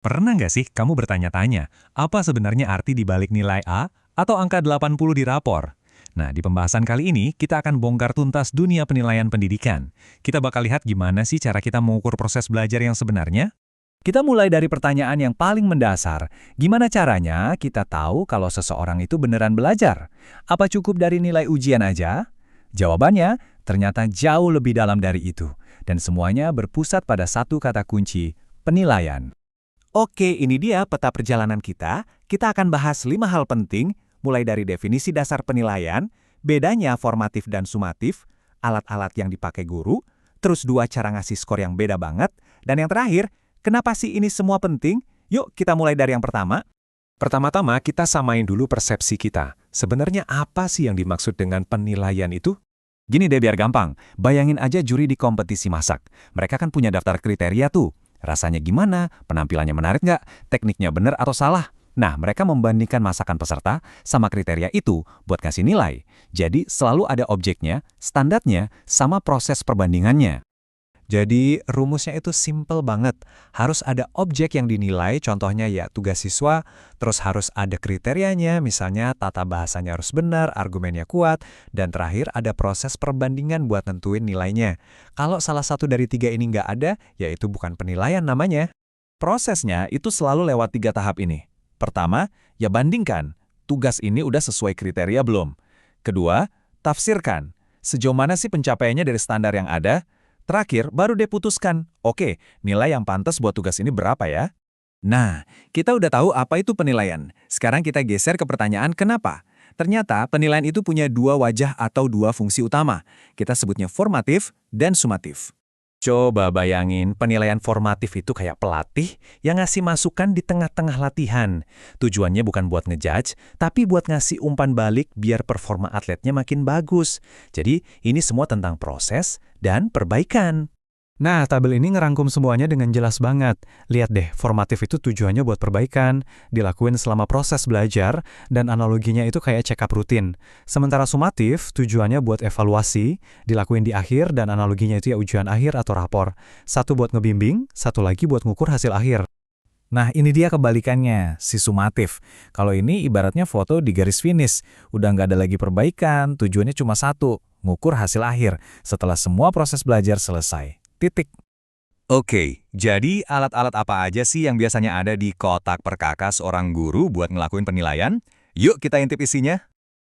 Pernah nggak sih kamu bertanya-tanya, apa sebenarnya arti di balik nilai A atau angka 80 di rapor? Nah, di pembahasan kali ini, kita akan bongkar tuntas dunia penilaian pendidikan. Kita bakal lihat gimana sih cara kita mengukur proses belajar yang sebenarnya. Kita mulai dari pertanyaan yang paling mendasar. Gimana caranya kita tahu kalau seseorang itu beneran belajar? Apa cukup dari nilai ujian aja? Jawabannya ternyata jauh lebih dalam dari itu. Dan semuanya berpusat pada satu kata kunci, penilaian. Oke, ini dia peta perjalanan kita. Kita akan bahas 5 hal penting, mulai dari definisi dasar penilaian, bedanya formatif dan sumatif, alat-alat yang dipakai guru, terus 2 cara ngasih skor yang beda banget, dan yang terakhir, kenapa sih ini semua penting? Yuk kita mulai dari yang pertama. Pertama-tama, kita samain dulu persepsi kita. Sebenarnya apa sih yang dimaksud dengan penilaian itu? Gini deh biar gampang, bayangin aja juri di kompetisi masak. Mereka kan punya daftar kriteria tuh. Rasanya gimana, penampilannya menarik nggak, tekniknya bener atau salah. Nah, mereka membandingkan masakan peserta sama kriteria itu buat kasih nilai. Jadi selalu ada objeknya, standarnya, sama proses perbandingannya. Jadi, rumusnya itu simple banget. Harus ada objek yang dinilai, contohnya ya tugas siswa, terus harus ada kriterianya, misalnya tata bahasanya harus benar, argumennya kuat, dan terakhir ada proses perbandingan buat nentuin nilainya. Kalau salah satu dari 3 ini nggak ada, ya itu bukan penilaian namanya. Prosesnya itu selalu lewat 3 tahap ini. Pertama, ya bandingkan. Tugas ini udah sesuai kriteria belum? Kedua, tafsirkan. Sejauh mana sih pencapaiannya dari standar yang ada? Terakhir, baru deh putuskan, oke, nilai yang pantas buat tugas ini berapa ya? Nah, kita udah tahu apa itu penilaian. Sekarang kita geser ke pertanyaan kenapa. Ternyata penilaian itu punya 2 wajah atau 2 fungsi utama. Kita sebutnya formatif dan sumatif. Coba bayangin, penilaian formatif itu kayak pelatih yang ngasih masukan di tengah-tengah latihan. Tujuannya bukan buat ngejudge, tapi buat ngasih umpan balik biar performa atletnya makin bagus. Jadi, ini semua tentang proses dan perbaikan. Nah, tabel ini ngerangkum semuanya dengan jelas banget. Lihat deh, formatif itu tujuannya buat perbaikan, dilakuin selama proses belajar, dan analoginya itu kayak check-up rutin. Sementara sumatif, tujuannya buat evaluasi, dilakuin di akhir, dan analoginya itu ya ujian akhir atau rapor. Satu buat ngebimbing, satu lagi buat ngukur hasil akhir. Nah, ini dia kebalikannya, si sumatif. Kalau ini ibaratnya foto di garis finish. Udah nggak ada lagi perbaikan, tujuannya cuma satu, ngukur hasil akhir, setelah semua proses belajar selesai. Titik. Oke, jadi alat-alat apa aja sih yang biasanya ada di kotak perkakas orang guru buat ngelakuin penilaian? Yuk kita intip isinya.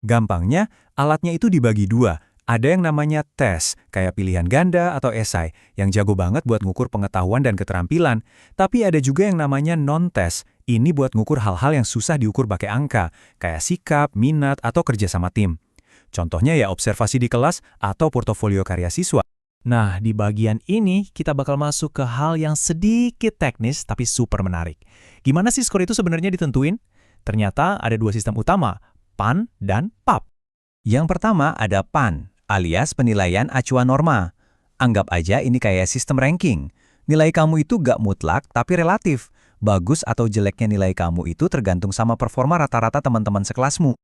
Gampangnya, alatnya itu dibagi 2. Ada yang namanya tes, kayak pilihan ganda atau esai, yang jago banget buat ngukur pengetahuan dan keterampilan. Tapi ada juga yang namanya non-tes. Ini buat ngukur hal-hal yang susah diukur pakai angka, kayak sikap, minat, atau kerja sama tim. Contohnya ya observasi di kelas atau portofolio karya siswa. Nah, di bagian ini kita bakal masuk ke hal yang sedikit teknis tapi super menarik. Gimana sih skor itu sebenarnya ditentuin? Ternyata ada 2 sistem utama, PAN dan PAP. Yang pertama ada PAN, alias penilaian acuan norma. Anggap aja ini kayak sistem ranking. Nilai kamu itu gak mutlak tapi relatif. Bagus atau jeleknya nilai kamu itu tergantung sama performa rata-rata teman-teman sekelasmu.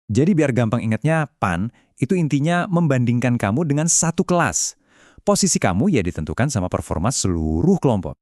Jadi biar gampang ingatnya, PAN itu intinya membandingkan kamu dengan satu kelas. Posisi kamu ya ditentukan sama performa seluruh kelompok.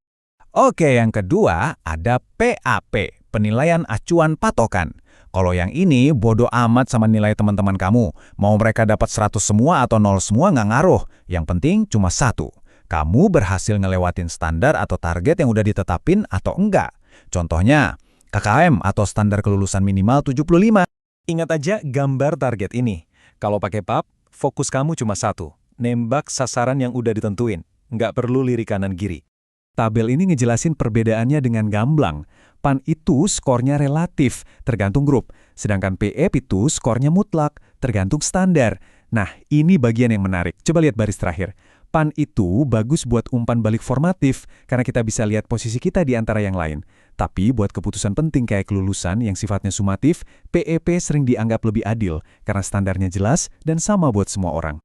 Oke, yang kedua ada PAP, penilaian acuan patokan. Kalau yang ini bodo amat sama nilai teman-teman kamu. Mau mereka dapat 100 semua atau 0 semua nggak ngaruh. Yang penting cuma satu. Kamu berhasil ngelewatin standar atau target yang udah ditetapin atau enggak. Contohnya, KKM atau standar kelulusan minimal 75. Ingat aja gambar target ini. Kalau pakai PAP, fokus kamu cuma satu. Nembak sasaran yang udah ditentuin. Nggak perlu lirik kanan kiri. Tabel ini ngejelasin perbedaannya dengan gamblang. PAN itu skornya relatif, tergantung grup. Sedangkan PF itu skornya mutlak, tergantung standar. Nah, ini bagian yang menarik. Coba lihat baris terakhir. PAN itu bagus buat umpan balik formatif, karena kita bisa lihat posisi kita di antara yang lain. Tapi buat keputusan penting kayak kelulusan yang sifatnya sumatif, PEP sering dianggap lebih adil, karena standarnya jelas dan sama buat semua orang.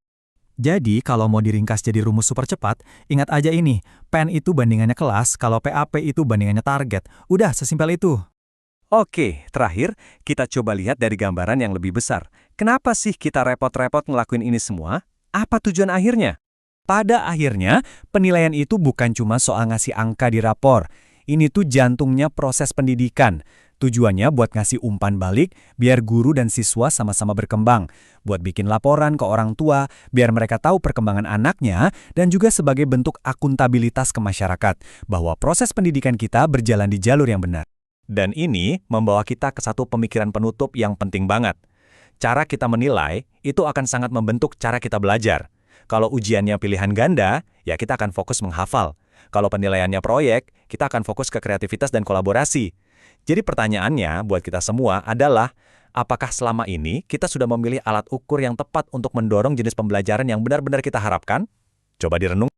Jadi, kalau mau diringkas jadi rumus super cepat, ingat aja ini, PAN itu bandingannya kelas, kalau PAP itu bandingannya target. Udah, sesimpel itu. Oke, terakhir, kita coba lihat dari gambaran yang lebih besar. Kenapa sih kita repot-repot ngelakuin ini semua? Apa tujuan akhirnya? Pada akhirnya, penilaian itu bukan cuma soal ngasih angka di rapor. Ini tuh jantungnya proses pendidikan. Tujuannya buat ngasih umpan balik, biar guru dan siswa sama-sama berkembang. Buat bikin laporan ke orang tua, biar mereka tahu perkembangan anaknya, dan juga sebagai bentuk akuntabilitas ke masyarakat, bahwa proses pendidikan kita berjalan di jalur yang benar. Dan ini membawa kita ke satu pemikiran penutup yang penting banget. Cara kita menilai itu akan sangat membentuk cara kita belajar. Kalau ujiannya pilihan ganda, ya kita akan fokus menghafal. Kalau penilaiannya proyek, kita akan fokus ke kreativitas dan kolaborasi. Jadi pertanyaannya buat kita semua adalah, apakah selama ini kita sudah memilih alat ukur yang tepat untuk mendorong jenis pembelajaran yang benar-benar kita harapkan? Coba direnung.